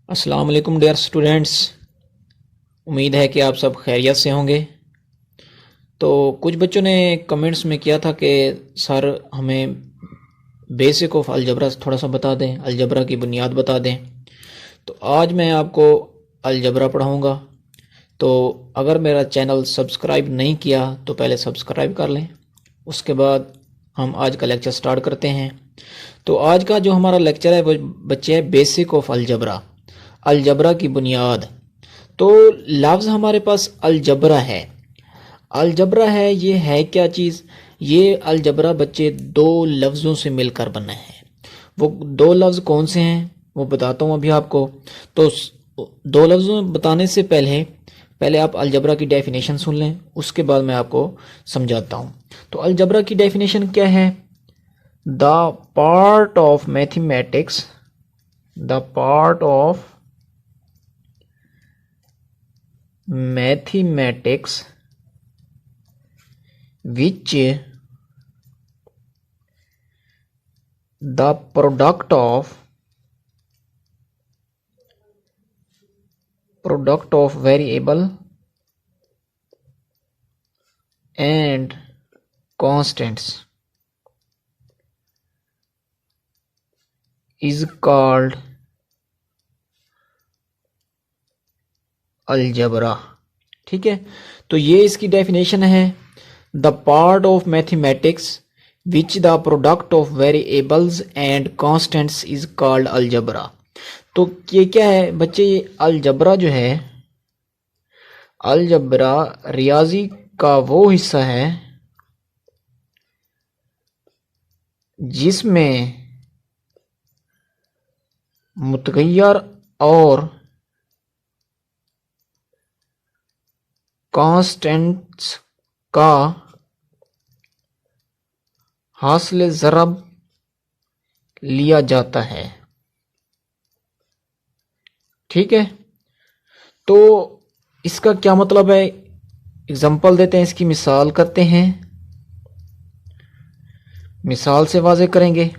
अस्सलाम वालेकुम dear students. उम्मीद है कि आप सब खैरियत से होंगे। तो कुछ बच्चों ने कमेंट्स में किया था कि सर हमें बेसिक ऑफ अलजबरा थोड़ा सा बता दें, अलजबरा की बुनियाद बता दें। तो आज मैं आपको अलजबरा पढ़ाऊँगा। तो अगर मेरा चैनल सब्सक्राइब नहीं किया तो पहले सब्सक्राइब कर लें। उसके बाद हम आज का लेक्चर स्टार्ट करते हैं। तो आज का जो हमारा लेक्चर है वो बच्चे है बेसिक ऑफ अलजबरा, अलजबरा की बुनियाद। तो लफ्ज़ हमारे पास अलजबरा है। अलजबरा है, ये है क्या चीज़? ये अलजबरा बच्चे दो लफ्ज़ों से मिलकर बना है। वो दो लफ्ज़ कौन से हैं वो बताता हूँ अभी आपको। तो दो लफ्ज़ों बताने से पहले पहले आप अलजबरा की डेफिनेशन सुन लें, उसके बाद मैं आपको समझाता हूँ। तो अलजबरा की डेफिनेशन क्या है? The part of mathematics, the part of mathematics which the product of variable and constants is called algebra. ठीक है, तो ये इसकी डेफिनेशन है। The part of mathematics which the product of variables and constants is called algebra. तो ये क्या है बच्चे? ये अलजबरा जो है, अलजबरा रियाजी का वो हिस्सा है जिसमें मुतगय्यर और कांस्टेंट्स का हासिल ज़रब लिया जाता है। ठीक है, तो इसका क्या मतलब है? एग्जांपल देते हैं, इसकी मिसाल करते हैं, मिसाल से वाज़े करेंगे।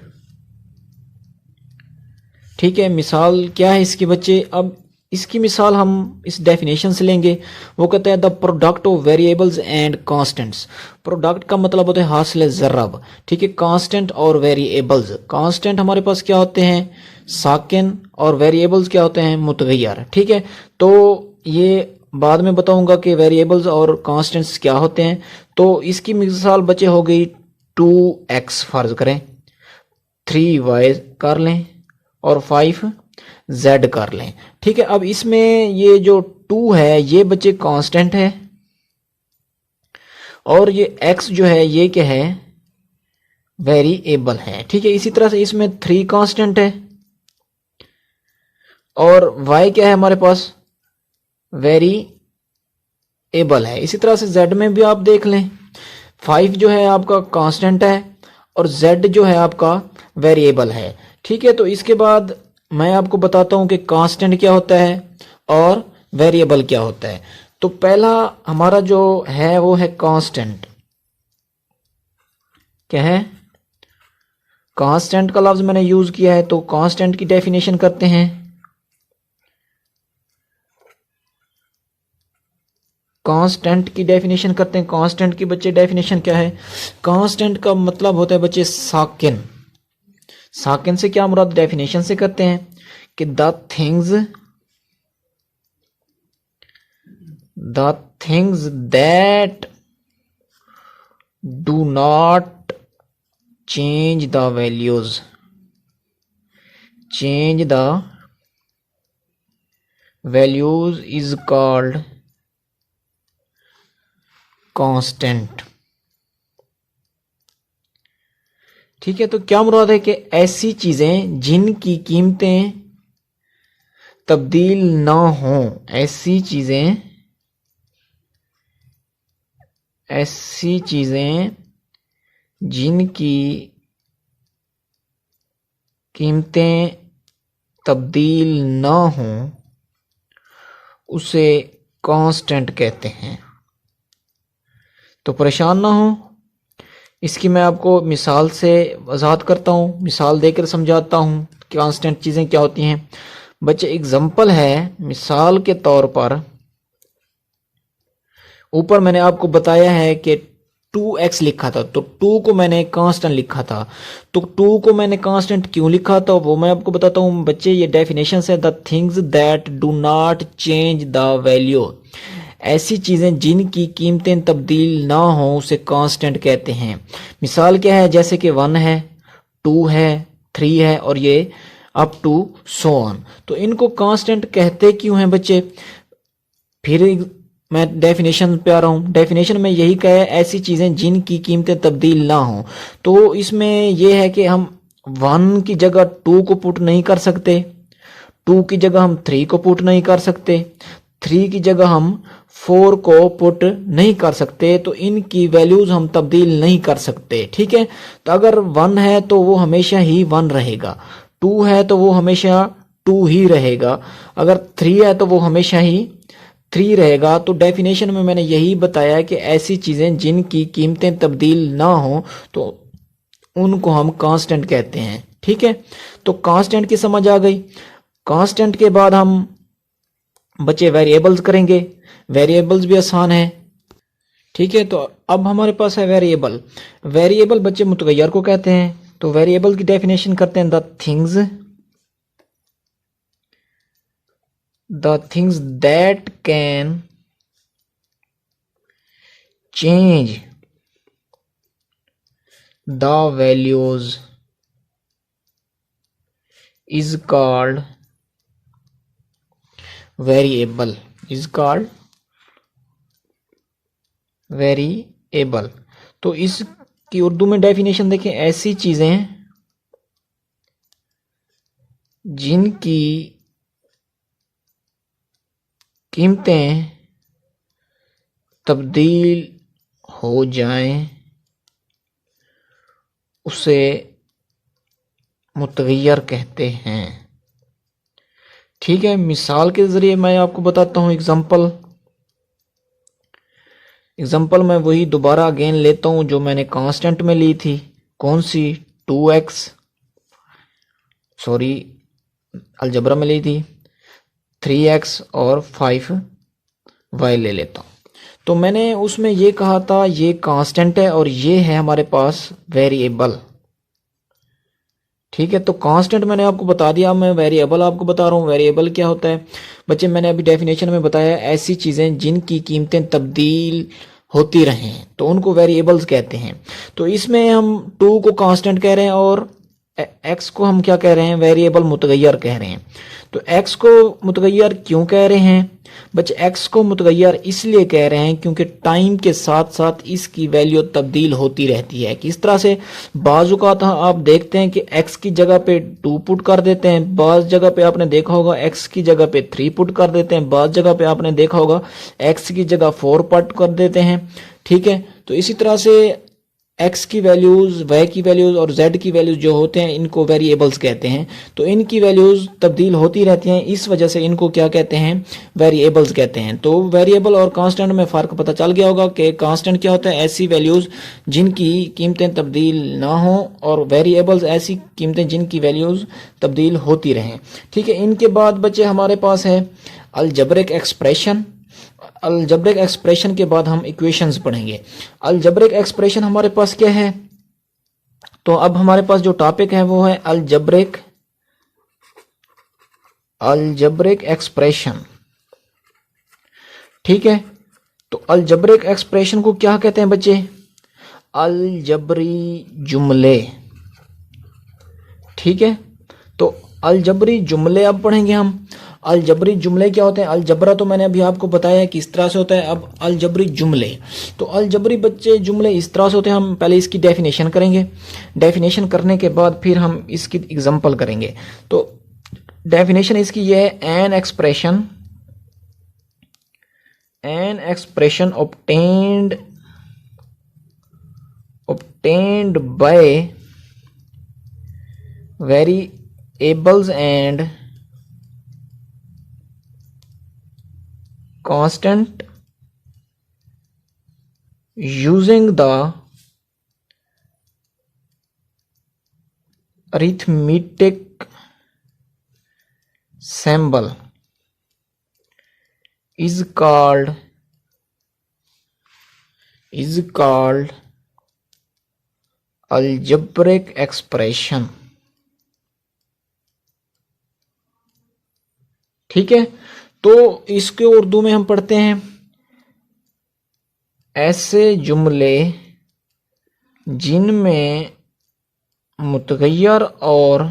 ठीक है, मिसाल क्या है इसकी बच्चे? अब इसकी मिसाल हम इस डेफिनेशन से लेंगे। वो कहते हैं the product of variables and constants. Product का मतलब होता है हासिल ज़रब। ठीक है, कांस्टेंट और वेरिएबल्स। कांस्टेंट हमारे पास क्या होते हैं? साकिन। और वेरिएबल्स क्या होते हैं? मुतगय्यर। ठीक है, तो ये बाद में बताऊंगा कि वेरिएबल्स और कांस्टेंट्स क्या होते हैं। तो इसकी मिसाल बच्चे हो गई 2x फर्ज करें, 3y कर लें और 5z कर लें। ठीक है, अब इसमें ये जो 2 है ये बच्चे कांस्टेंट है, और ये x जो है ये क्या है? वेरिएबल है। ठीक है, इसी तरह से इसमें 3 कांस्टेंट है और y क्या है हमारे पास? वेरिएबल है। इसी तरह से z में भी आप देख लें, 5 जो है आपका कांस्टेंट है और z जो है आपका वेरिएबल है। ठीक है, तो इसके बाद मैं आपको बताता हूं कि कांस्टेंट क्या होता है और वेरिएबल क्या होता है। तो पहला हमारा जो है वो है कांस्टेंट। क्या है? कांस्टेंट का लफ्ज मैंने यूज किया है, तो कांस्टेंट की डेफिनेशन करते हैं। कांस्टेंट की डेफिनेशन करते हैं। कांस्टेंट की बच्चे डेफिनेशन क्या है? कांस्टेंट का मतलब होता है बच्चे साकिन। साकिन से क्या मुराद? डेफिनेशन से करते हैं कि the things that do not change the values, is called constant. ठीक है, तो क्या मुराद है कि ऐसी चीजें जिनकी कीमतें तब्दील ना हो, ऐसी चीजें जिनकी कीमतें तब्दील ना हो उसे कांस्टेंट कहते हैं। तो परेशान ना हो, इसकी मैं आपको मिसाल से वजाहत करता हूँ, मिसाल देकर समझाता हूँ कांस्टेंट चीज़ें क्या होती हैं। बच्चे एग्जाम्पल है, मिसाल के तौर पर ऊपर मैंने आपको बताया है कि 2x लिखा था, तो 2 को मैंने कांस्टेंट लिखा था। तो 2 को मैंने कांस्टेंट क्यों लिखा था वो मैं आपको बताता हूँ बच्चे। ये डेफिनेशन है, the things that do not change the value, ऐसी चीजें जिनकी कीमतें तब्दील ना हो उसे कांस्टेंट कहते हैं। मिसाल क्या है, जैसे कि 1 है, 2 है, 3 है और ये अप टू सो ऑन। तो इनको कांस्टेंट कहते क्यों हैं बच्चे? फिर मैं डेफिनेशन पे आ रहा हूँ। डेफिनेशन में यही कहा है, ऐसी चीजें जिनकी कीमतें तब्दील ना हो। तो इसमें यह है कि हम 1 की जगह 2 को पुट नहीं कर सकते, 2 की जगह हम 3 को पुट नहीं कर सकते, 3 की जगह हम 4 को पुट नहीं कर सकते। तो इनकी वैल्यूज हम तब्दील नहीं कर सकते, ठीक है। तो अगर 1 है तो वो हमेशा ही 1 रहेगा, 2 है तो वो हमेशा 2 ही रहेगा, अगर 3 है तो वो हमेशा ही 3 रहेगा। तो डेफिनेशन में मैंने यही बताया कि ऐसी चीजें जिनकी कीमतें तब्दील ना हो तो उनको हम कांस्टेंट कहते हैं, ठीक है। तो कांस्टेंट की समझ आ गई। कांस्टेंट के बाद हम बच्चे वेरिएबल्स करेंगे। वेरिएबल्स भी आसान है, ठीक है। तो अब हमारे पास है वेरिएबल। वेरिएबल बच्चे मुतगैर को कहते हैं। तो वेरिएबल की डेफिनेशन करते हैं, the things that can change the values is called variable, तो इसकी उर्दू में डेफिनेशन देखें, ऐसी चीजें जिनकी कीमतें तब्दील हो जाएं उसे मुतगैर कहते हैं, ठीक है। मिसाल के जरिए मैं आपको बताता हूं। एग्जाम्पल मैं वही दोबारा अगेन लेता हूं जो मैंने कांस्टेंट में ली थी। कौन सी? 2x, सॉरी अलजबरा में ली थी, 3x और 5y ले लेता हूं। तो मैंने उसमें ये कहा था ये कांस्टेंट है और ये है हमारे पास वेरिएबल, ठीक है। तो कांस्टेंट मैंने आपको बता दिया, मैं वेरिएबल आपको बता रहा हूँ। वेरिएबल क्या होता है बच्चे? मैंने अभी डेफिनेशन में बताया, ऐसी चीजें जिनकी कीमतें तब्दील होती रहें तो उनको वेरिएबल्स कहते हैं। तो इसमें हम 2 को कांस्टेंट कह रहे हैं और x को हम क्या कह रहे हैं? वेरिएबल मुतगैर कह रहे हैं। तो x को मुतगैर क्यों कह रहे हैं बच्चे? x को मुतगैर इसलिए कह रहे हैं क्योंकि टाइम के साथ साथ इसकी वैल्यू तब्दील होती रहती है। किस तरह से? बाज़ औक़ात आप देखते हैं कि x की जगह पे 2 पुट कर देते हैं, बाज़ जगह पे आपने देखा होगा x की जगह पे 3 पुट कर देते हैं, बाज़ जगह पे आपने देखा होगा x की जगह 4 पुट कर देते हैं, ठीक है। तो इसी तरह से x की वैल्यूज, y की वैल्यूज और z की वैल्यूज जो होते हैं इनको वेरिएबल्स कहते हैं। तो इनकी वैल्यूज तब्दील होती रहती हैं, इस वजह से इनको क्या कहते हैं? वेरिएबल्स कहते हैं। तो वेरिएबल और कांस्टेंट में फ़र्क पता चल गया होगा कि कांस्टेंट क्या होता है? ऐसी वैल्यूज जिनकी कीमतें तब्दील ना हो, और वेरिएबल्स ऐसी कीमतें जिनकी वैल्यूज तब्दील होती रहें, ठीक है। इनके बाद बच्चे हमारे पास है अलजबरिक एक्सप्रेशन। अलजबरिक एक्सप्रेशन के बाद हम इक्वेशंस पढ़ेंगे। अलजबरिक एक्सप्रेशन हमारे पास क्या है? तो अब हमारे पास जो टॉपिक है वो है अलजबरिक एक्सप्रेशन, ठीक है। तो अलजबरिक एक्सप्रेशन को क्या कहते हैं बच्चे? अलजबरी जुमले, ठीक है। तो अलजबरी जुमले अब पढ़ेंगे हम। अलजबरी जुमले क्या होते हैं? अलजबरा तो मैंने अभी आपको बताया है किस तरह से होता है। अब अलजबरी जुमले, तो अलजबरी बच्चे जुमले इस तरह से होते हैं। हम पहले इसकी डेफिनेशन करेंगे, डेफिनेशन करने के बाद फिर हम इसकी एग्जांपल करेंगे। तो डेफिनेशन इसकी यह है, an expression obtained by variables and constant using the arithmetic symbol is called algebraic expression। ठीक है, तो इसके उर्दू में हम पढ़ते हैं ऐसे जुमले जिनमें मुतगय्यर और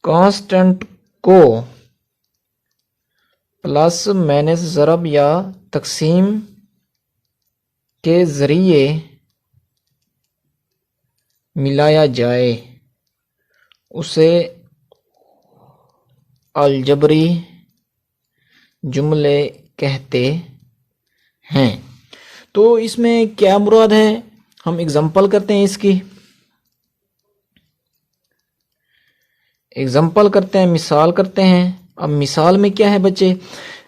कांस्टेंट को प्लस माइनस ज़रब या तकसीम के ज़रिए मिलाया जाए उसे अलजबरी जुमले कहते हैं। तो इसमें क्या मुराद है, हम एग्जांपल करते हैं, मिसाल करते हैं। अब मिसाल में क्या है बच्चे,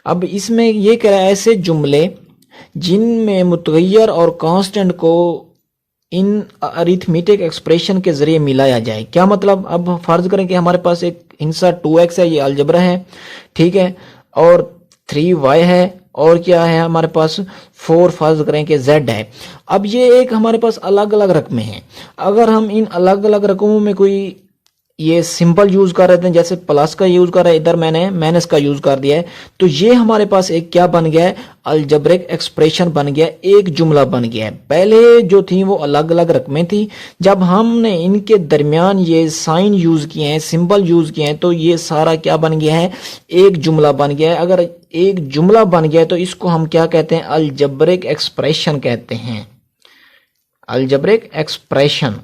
अब इसमें ये कह रहा है ऐसे जुमले जिनमें मुतगय्यर और कांस्टेंट को इन अरिथमेटिक एक्सप्रेशन के जरिए मिलाया जाए। क्या मतलब, अब फर्ज करें कि हमारे पास एक हिंसा 2x है, ये अलजबरा है, ठीक है, और 3y है, और क्या है हमारे पास 4 फर्ज करें कि z है। अब ये एक हमारे पास अलग अलग रकमें हैं। अगर हम इन अलग अलग रकमों में कोई ये सिंपल यूज कर रहे थे, जैसे प्लस का यूज कर रहा है, इधर मैंने माइनस का यूज कर दिया है, तो ये हमारे पास एक क्या बन गया है, अलजब्रिक एक्सप्रेशन बन गया, एक जुमला बन गया है। पहले जो थी वो अलग अलग रकमें थी, जब हमने इनके दरमियान ये साइन यूज किए हैं, सिंबल यूज किए हैं, तो ये सारा क्या बन गया है, एक जुमला बन गया है। अगर एक जुमला बन गया है तो इसको हम क्या कहते हैं, अलजब्रिक एक्सप्रेशन कहते हैं, अलजब्रिक एक्सप्रेशन।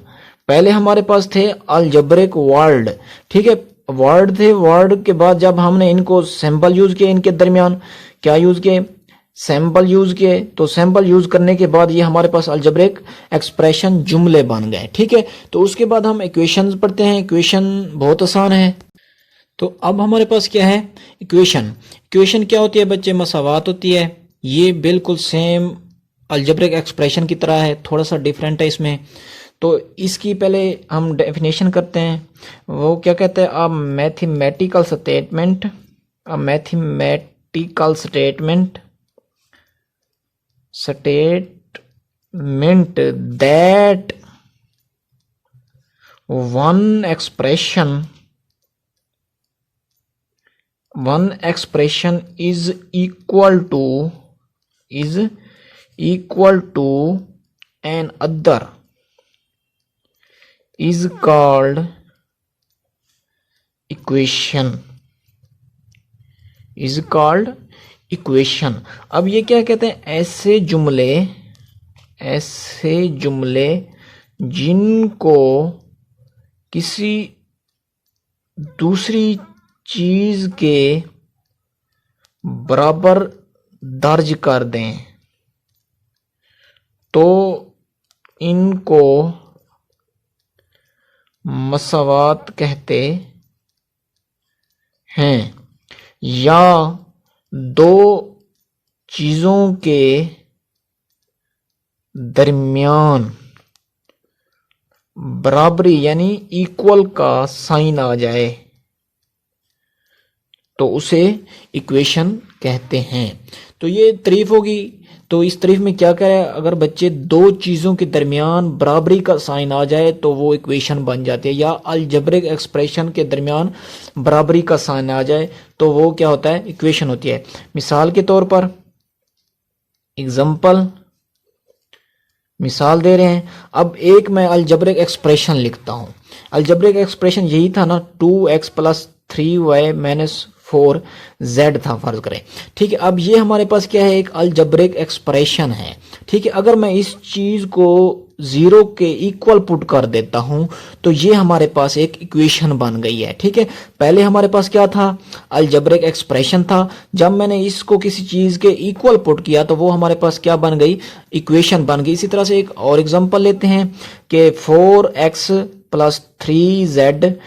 पहले हमारे पास थे अलजब्रिक वर्ड, ठीक है, वर्ड थे, वर्ड के बाद जब हमने इनको सैंपल यूज किए, इनके दरमियान क्या यूज किए, सैंपल यूज किए, तो सैंपल यूज करने के बाद ये हमारे पास अलजब्रिक एक्सप्रेशन जुमले बन गए, ठीक है। तो उसके बाद हम इक्वेशंस पढ़ते हैं, इक्वेशन बहुत आसान है। तो अब हमारे पास क्या है, इक्वेशन। इक्वेशन क्या होती है बच्चे, मसावात होती है। ये बिल्कुल सेम अलजब्रिक एक्सप्रेशन की तरह है, थोड़ा सा डिफरेंट है इसमें। तो इसकी पहले हम डेफिनेशन करते हैं, वो क्या कहते हैं, a mathematical statement, that one expression is equal to an other is called equation। अब ये क्या कहते हैं, ऐसे जुमले जिनको किसी दूसरी चीज के बराबर दर्ज कर दें तो इनको मसावात कहते हैं, या दो चीजों के दरमियान बराबरी यानी इक्वल का साइन आ जाए तो उसे इक्वेशन कहते हैं। तो ये तारीफ होगी। तो इस तारीफ में क्या कह रहा है, अगर बच्चे दो चीज़ों के दरमियान बराबरी का साइन आ जाए तो वो इक्वेशन बन जाती है, या अलजब्रिक एक्सप्रेशन के दरमियान बराबरी का साइन आ जाए तो वो क्या होता है, इक्वेशन होती है। मिसाल के तौर पर एग्जाम्पल, मिसाल दे रहे हैं। अब एक मैं अलजब्रिक एक्सप्रेशन लिखता हूं। अलजब्रिक एक्सप्रेशन यही था ना, 2x + 3y - 4z था फर्ज करें, ठीक है। अब ये हमारे पास क्या है, एक अलजब्रिक एक्सप्रेशन है, ठीक है। अगर मैं इस चीज को 0 के इक्वल पुट कर देता हूं तो ये हमारे पास एक इक्वेशन बन गई है, ठीक है। पहले हमारे पास क्या था, अलजब्रिक एक्सप्रेशन था, जब मैंने इसको किसी चीज के इक्वल पुट किया तो वो हमारे पास क्या बन गई, इक्वेशन बन गई। इसी तरह से एक और एग्जांपल लेते हैं कि 4x + 3z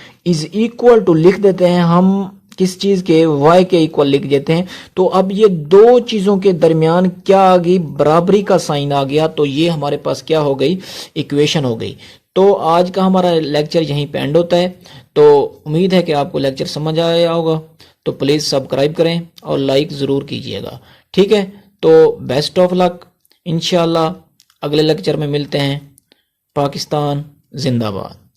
= लिख देते हैं हम किस चीज़ के, y के इक्वल लिख देते हैं। तो अब ये दो चीज़ों के दरमियान क्या आ गई, बराबरी का साइन आ गया, तो ये हमारे पास क्या हो गई, इक्वेशन हो गई। तो आज का हमारा लेक्चर यहीं पे एंड होता है। तो उम्मीद है कि आपको लेक्चर समझ आया होगा। तो प्लीज़ सब्सक्राइब करें और लाइक ज़रूर कीजिएगा, ठीक है। तो बेस्ट ऑफ लक, इंशाल्लाह अगले लेक्चर में मिलते हैं। पाकिस्तान जिंदाबाद।